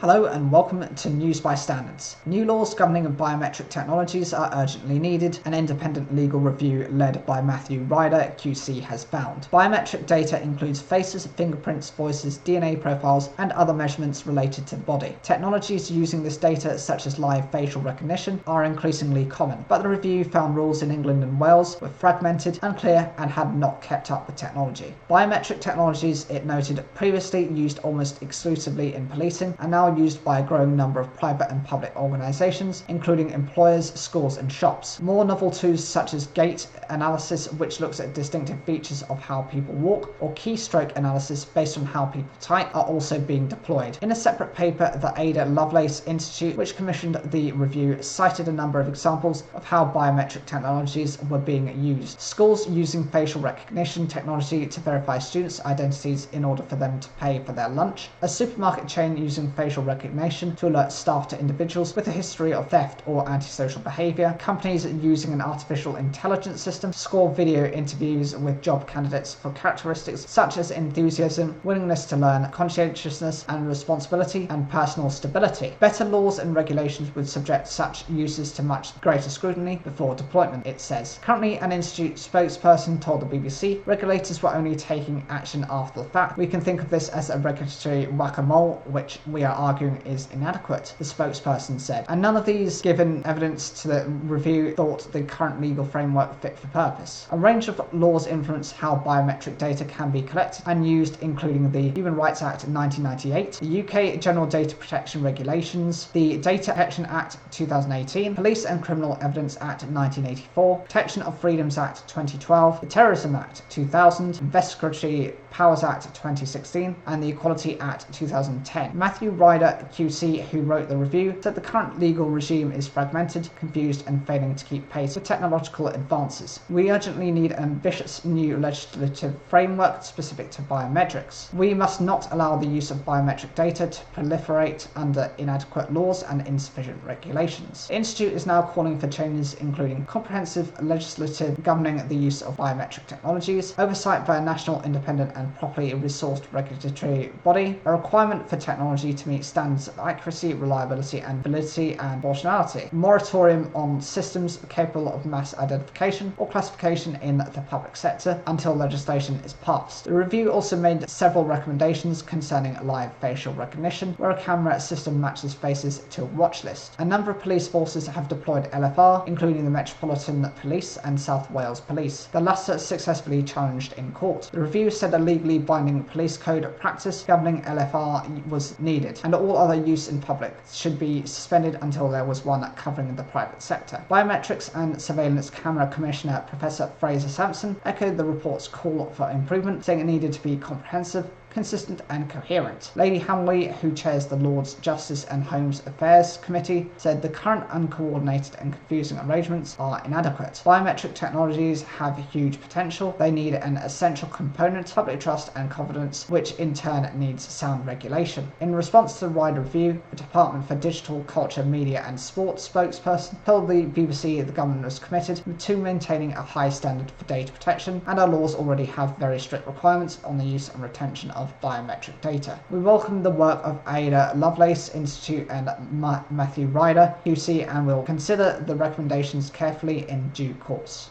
Hello and welcome to News by Standards. New laws governing biometric technologies are urgently needed. An independent legal review led by Matthew Ryder, QC, has found. Biometric data includes faces, fingerprints, voices, DNA profiles, and other measurements related to the body. Technologies using this data, such as live facial recognition, are increasingly common, but the review found rules in England and Wales were fragmented, unclear, and had not kept up with technology. Biometric technologies, it noted, previously used almost exclusively in policing, and now used by a growing number of private and public organisations, including employers, schools and shops. More novel tools such as gait analysis, which looks at distinctive features of how people walk, or keystroke analysis based on how people type, are also being deployed. In a separate paper, the Ada Lovelace Institute, which commissioned the review, cited a number of examples of how biometric technologies were being used. Schools using facial recognition technology to verify students' identities in order for them to pay for their lunch. A supermarket chain using facial recognition to alert staff to individuals with a history of theft or antisocial behaviour. Companies using an artificial intelligence system to score video interviews with job candidates for characteristics such as enthusiasm, willingness to learn, conscientiousness and responsibility, and personal stability. Better laws and regulations would subject such uses to much greater scrutiny before deployment, it says. Currently, an institute spokesperson told the BBC, regulators were only taking action after the fact. We can think of this as a regulatory whack-a-mole, which we are arguing is inadequate, the spokesperson said. And none of these given evidence to the review thought the current legal framework fit for purpose. A range of laws influence how biometric data can be collected and used, including the Human Rights Act 1998, the UK General Data Protection Regulations, the Data Protection Act 2018, Police and Criminal Evidence Act 1984, Protection of Freedoms Act 2012, the Terrorism Act 2000, Investigatory Powers Act 2016, and the Equality Act 2010. Matthew Ryder, QC, who wrote the review, said the current legal regime is fragmented, confused, and failing to keep pace with technological advances. We urgently need an ambitious new legislative framework specific to biometrics. We must not allow the use of biometric data to proliferate under inadequate laws and insufficient regulations. The Institute is now calling for changes including comprehensive legislative governing the use of biometric technologies, oversight by a national, independent, and properly resourced regulatory body, a requirement for technology to meet standards of accuracy, reliability, and validity and proportionality, moratorium on systems capable of mass identification or classification in the public sector until legislation is passed. The review also made several recommendations concerning live facial recognition, where a camera system matches faces to a watch list. A number of police forces have deployed LFR, including the Metropolitan Police and South Wales Police. The latter successfully challenged in court. The review said a legally binding police code of practice governing LFR was needed, and all other use in public should be suspended until there was one covering the private sector. Biometrics and Surveillance Camera Commissioner Professor Fraser Sampson echoed the report's call for improvement, saying it needed to be comprehensive, consistent and coherent. Lady Hamley, who chairs the Lords Justice and Home Affairs Committee, said the current uncoordinated and confusing arrangements are inadequate. Biometric technologies have huge potential. They need an essential component, public trust and confidence, which in turn needs sound regulation. In response to the Ryder review, the Department for Digital, Culture, Media and Sport spokesperson told the BBC the government was committed to maintaining a high standard for data protection, and our laws already have very strict requirements on the use and retention of biometric data. We welcome the work of Ada Lovelace Institute and Matthew Ryder, QC, and will consider the recommendations carefully in due course.